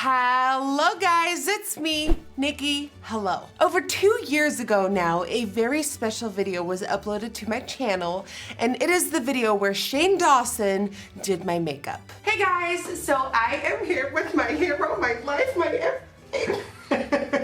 Hello guys, it's me, Nikki. Hello. Over 2 years ago now, a very special video was uploaded to my channel, and it is the video where Shane Dawson did my makeup. Hey guys, so I am here with my hero, my life, my everything.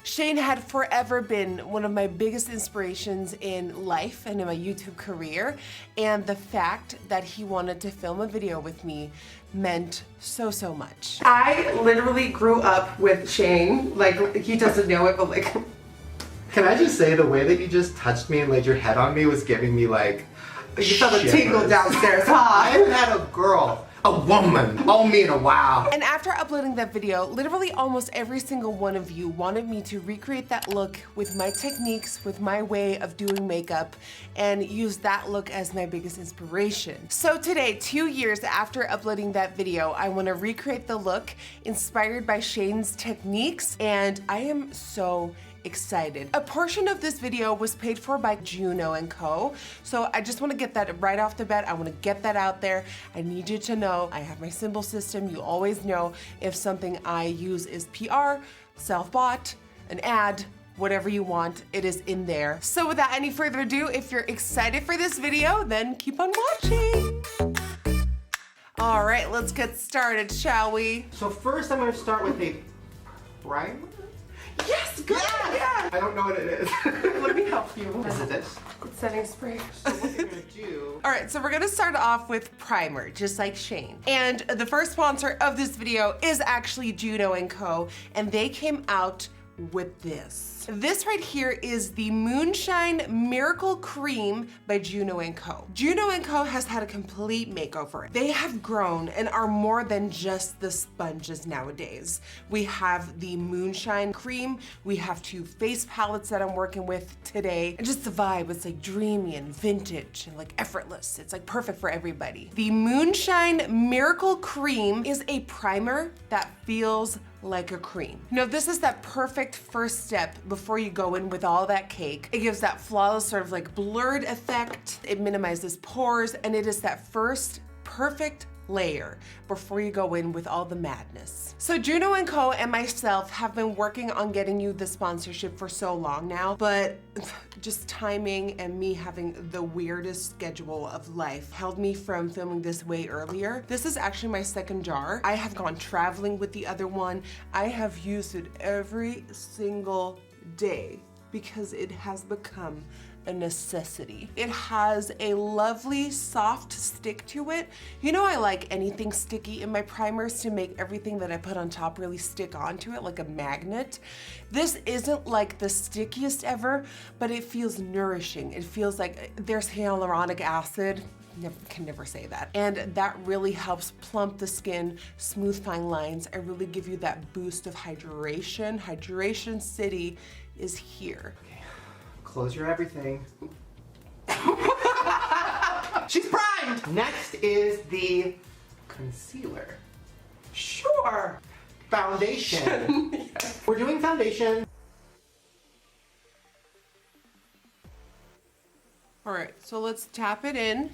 Shane had forever been one of my biggest inspirations in life and in my YouTube career, and the fact that he wanted to film a video with me meant so much. I literally grew up with Shane, like he doesn't know it, but like... Can I just say the way that you just touched me and laid your head on me was giving me like you felt a tingle downstairs, huh? I haven't had a girl, a woman, all me in a while. And after uploading that video, literally almost every single one of you wanted me to recreate that look with my techniques, with my way of doing makeup, and use that look as my biggest inspiration. So today, 2 years after uploading that video, I want to recreate the look inspired by Shane's techniques, and I am so excited. A portion of this video was paid for by Juno and Co. So I just want to get that right off the bat. I want to get that out there. I need you to know I have my symbol system. You always know if something I use is PR, self-bought, an ad, whatever you want, it is in there. So without any further ado, if you're excited for this video, then keep on watching. All right, let's get started, shall we? So first I'm going to start with a primer. Yes, good. Yeah. I don't know what it is. Let me help you. Is it this? It's setting spray. So what you're gonna do? All right, so we're gonna start off with primer, just like Shane. And the first sponsor of this video is actually Juno and Co. And they came out with this. This right here is the Moonshine Miracle Cream by Juno and Co. Juno and Co has had a complete makeover. They have grown and are more than just the sponges nowadays. We have the Moonshine Cream, we have 2 face palettes that I'm working with today, and just the vibe, it's like dreamy and vintage and like effortless. It's like perfect for everybody. The Moonshine Miracle Cream is a primer that feels like a cream. You know, this is that perfect first step before you go in with all that cake. It gives that flawless sort of like blurred effect. It minimizes pores, and it is that first perfect layer before you go in with all the madness. So Juno and Co and myself have been working on getting you the sponsorship for so long now, but just timing and me having the weirdest schedule of life held me from filming this way earlier. This is actually my second jar. I have gone traveling with the other one. I have used it every single day because it has become a necessity. It has a lovely soft stick to it. You know, I like anything sticky in my primers to make everything that I put on top really stick onto it like a magnet. This isn't like the stickiest ever, but it feels nourishing. It feels like there's hyaluronic acid. Can never say that. And that really helps plump the skin, smooth fine lines, and really give you that boost of hydration. Hydration City is here. Close your everything. She's primed! Next is the concealer. Sure. Foundation. Yes. We're doing foundation. All right, so let's tap it in.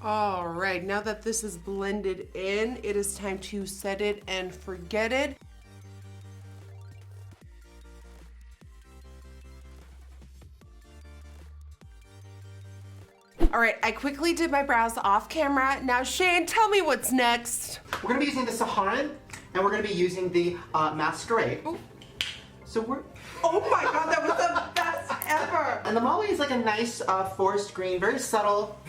All right, now that this is blended in, it is time to set it and forget it. All right, I quickly did my brows off camera. Now, Shane, tell me what's next. We're gonna be using the Saharan, and we're gonna be using the Masquerade. Ooh. So we're... Oh my God, that was the best ever. And the Molly is like a nice forest green, very subtle.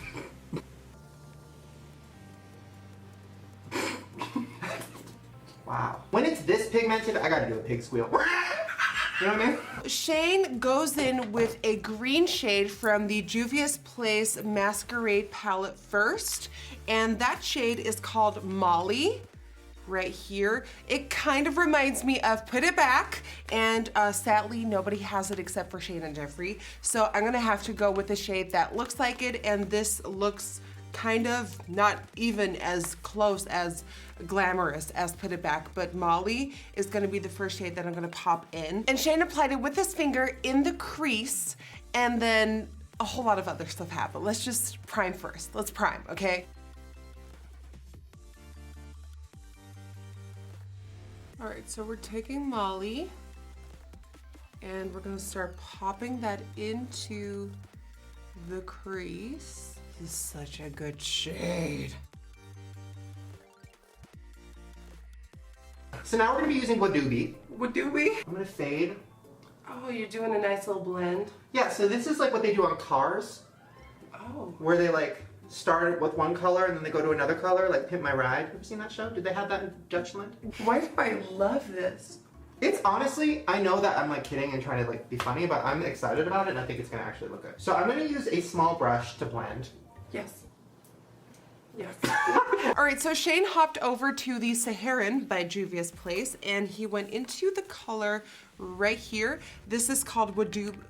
Wow. When it's this pigmented, I gotta do a pig squeal. You know what I mean? Shane goes in with a green shade from the Juvia's Place Masquerade palette first, and that shade is called Molly. Right here. It kind of reminds me of Put It Back, and sadly nobody has it except for Shane and Jeffree. So I'm gonna have to go with a shade that looks like it, and this looks kind of not even as close as glamorous as Put It Back, but Molly is gonna be the first shade that I'm gonna pop in. And Shane applied it with his finger in the crease, and then a whole lot of other stuff happened. Let's just prime first. Let's prime, okay? All right, so we're taking Molly and we're gonna start popping that into the crease. This is such a good shade. So now we're gonna be using Wadubi. Wadubi? I'm gonna fade. Oh, you're doing a nice little blend. Yeah, so this is like what they do on cars. Oh. Where they like start with one color and then they go to another color, like Pimp My Ride. Have you seen that show? Did they have that in Dutchland? Why do I love this? It's honestly, I know that I'm like kidding and trying to like be funny, but I'm excited about it and I think it's gonna actually look good. So I'm gonna use a small brush to blend. Yes. Yes. All right, so Shane hopped over to the Saharan by Juvia's Place and he went into the color right here. This is called Wadabi.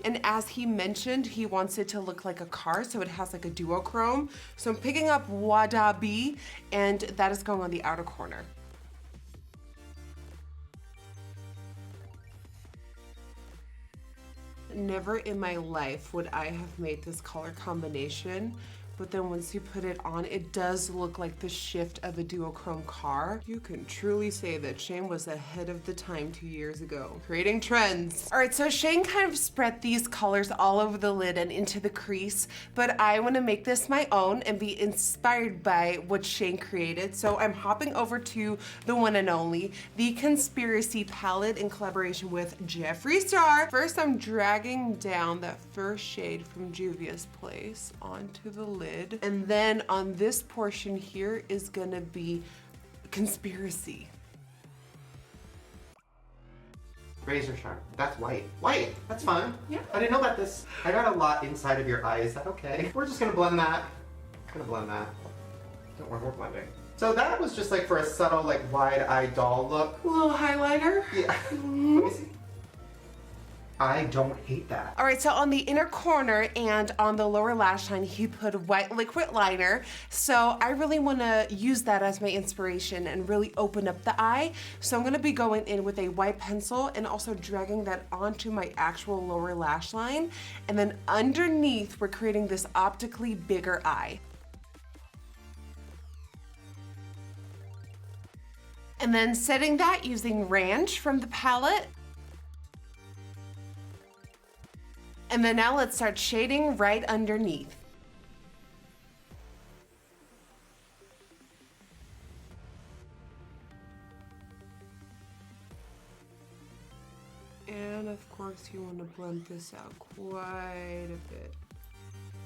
And as he mentioned, he wants it to look like a car, so it has like a duochrome. So I'm picking up Wadabi and that is going on the outer corner. Never in my life would I have made this color combination, but then once you put it on, it does look like the shift of a duochrome car. You can truly say that Shane was ahead of the time 2 years ago, creating trends. All right, so Shane kind of spread these colors all over the lid and into the crease, but I wanna make this my own and be inspired by what Shane created. So I'm hopping over to the one and only, the Conspiracy palette in collaboration with Jeffree Star. First, I'm dragging down that first shade from Juvia's Place onto the lid. And then on this portion here is gonna be Conspiracy. Razor sharp. That's white. White! That's fun. Yeah. I didn't know about this. I got a lot inside of your eye. Is that okay? We're just gonna blend that. Don't worry, we're blending. So that was just like for a subtle, like wide-eyed doll look. A little highlighter. Yeah. Let me see. I don't hate that. All right, so on the inner corner and on the lower lash line, he put white liquid liner. So I really wanna use that as my inspiration and really open up the eye. So I'm gonna be going in with a white pencil and also dragging that onto my actual lower lash line. And then underneath, we're creating this optically bigger eye. And then setting that using Ranch from the palette. And then now let's start shading right underneath. And of course you want to blend this out quite a bit.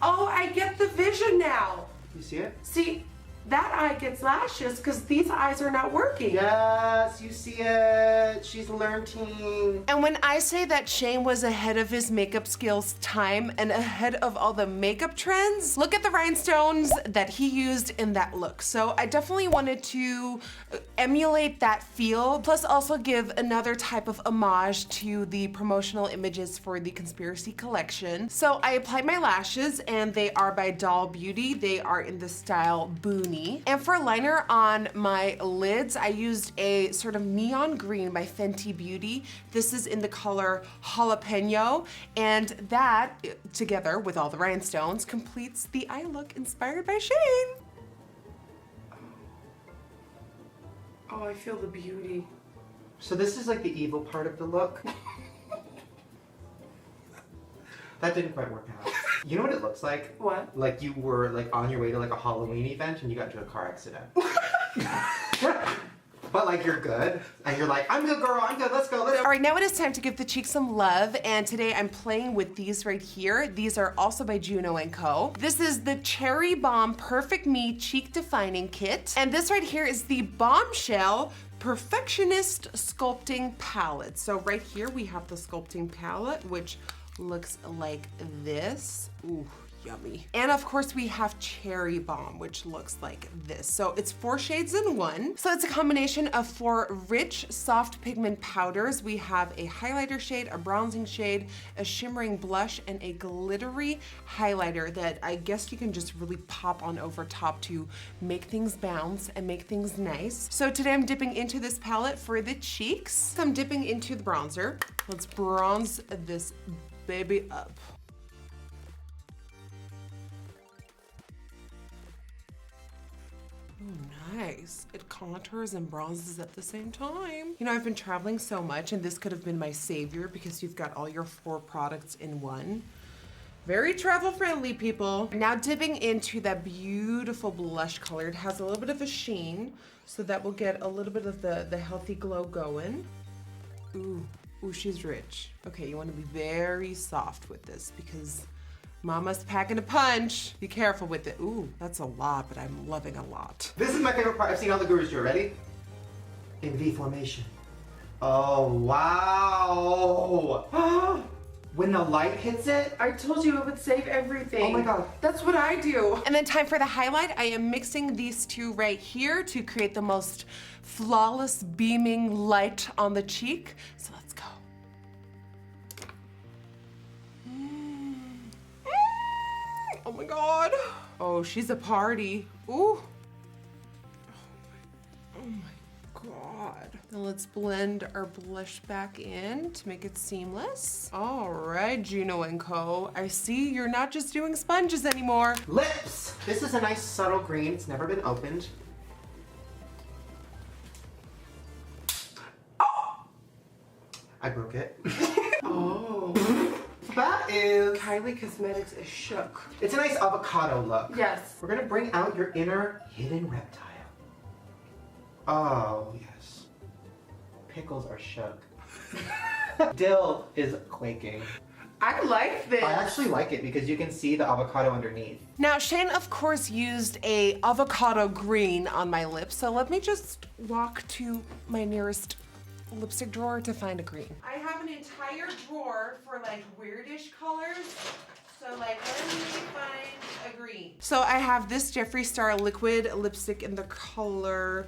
Oh, I get the vision now. You see it? See, that eye gets lashes because these eyes are not working. Yes, you see it. She's learning. And when I say that Shane was ahead of his makeup skills time and ahead of all the makeup trends, look at the rhinestones that he used in that look. So I definitely wanted to emulate that feel, plus also give another type of homage to the promotional images for the Conspiracy collection. So I applied my lashes and they are by Doll Beauty. They are in the style Boonie. And for liner on my lids, I used a sort of neon green by Fenty Beauty. This is in the color Jalapeno, and that, together with all the rhinestones, completes the eye look inspired by Shane. Oh, I feel the beauty. So this is like the evil part of the look. That didn't quite work out. You know what it looks like? What? Like you were like on your way to like a Halloween event and you got into a car accident. But like you're good, and you're like, I'm good girl, I'm good, let's go, let's go. All right, now it is time to give the cheeks some love, and today I'm playing with these right here. These are also by Juno & Co. This is the Cherry Bomb Perfect Me Cheek Defining Kit, and this right here is the Bombshell Perfectionist Sculpting Palette. So right here we have the sculpting palette, which looks like this. Ooh, yummy. And of course we have Cherry Bomb, which looks like this. So it's 4 shades in one. So it's a combination of 4 rich, soft pigment powders. We have a highlighter shade, a bronzing shade, a shimmering blush, and a glittery highlighter that I guess you can just really pop on over top to make things bounce and make things nice. So today I'm dipping into this palette for the cheeks. So I'm dipping into the bronzer. Let's bronze this baby up. Oh, nice. It contours and bronzes at the same time. You know, I've been traveling so much and this could have been my savior because you've got all your 4 products in one. Very travel friendly, people. Now dipping into that beautiful blush color. It has a little bit of a sheen, so that will get a little bit of the healthy glow going. Ooh, she's rich. Okay, you wanna be very soft with this because Mama's packing a punch. Be careful with it. Ooh, that's a lot, but I'm loving a lot. This is my favorite part. I've seen all the gurus do it. Ready? In V formation. Oh, wow. When the light hits it, I told you it would save everything. oh my God. That's what I do. And then time for the highlight. I am mixing these 2 right here to create the most flawless beaming light on the cheek. So let's go. Oh my God. Oh, she's a party. Ooh. Oh my God. Now let's blend our blush back in to make it seamless. All right, Juno and Co. I see you're not just doing sponges anymore. Lips. This is a nice subtle green. It's never been opened. Oh! I broke it. Oh. That is... Kylie Cosmetics is shook. It's a nice avocado look. Yes. We're gonna bring out your inner hidden reptile. Oh, yes. Pickles are shook. Dill is quaking. I like this. I actually like it because you can see the avocado underneath. Now, Shane, of course, used a avocado green on my lips, so let me just walk to my nearest lipstick drawer to find a green. I have an entire drawer for like weirdish colors. So like, let me find a green. So I have this Jeffree Star liquid lipstick in the color,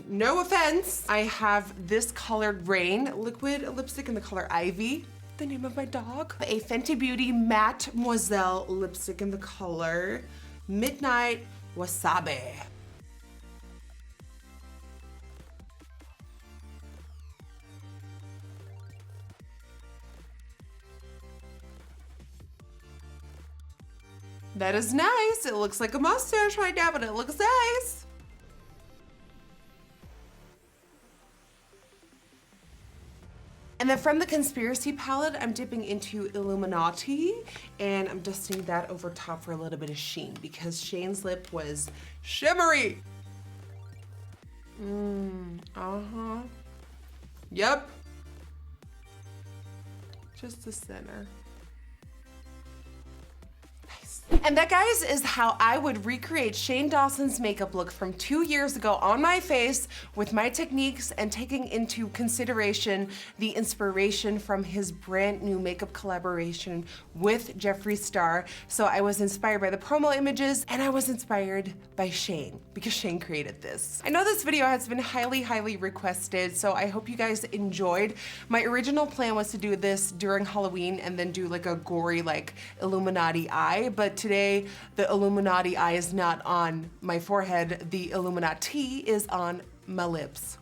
no offense. I have this colored Rain liquid lipstick in the color Ivy, the name of my dog. A Fenty Beauty Matte Moiselle lipstick in the color Midnight Wasabi. That is nice. It looks like a mustache right now, but it looks nice. And then from the Conspiracy palette, I'm dipping into Illuminati, and I'm dusting that over top for a little bit of sheen because Shane's lip was shimmery. Yep. Just the center. And that, guys, is how I would recreate Shane Dawson's makeup look from 2 years ago on my face with my techniques and taking into consideration the inspiration from his brand new makeup collaboration with Jeffree Star. So I was inspired by the promo images and I was inspired by Shane because Shane created this. I know this video has been highly, highly requested, so I hope you guys enjoyed. My original plan was to do this during Halloween and then do like a gory like Illuminati eye, but today the Illuminati eye is not on my forehead, the Illuminati is on my lips.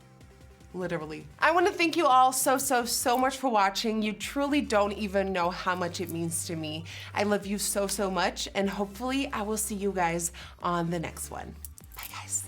Literally. I want to thank you all so much for watching. You truly don't even know how much it means to me. I love you so much, and hopefully I will see you guys on the next one. Bye, guys.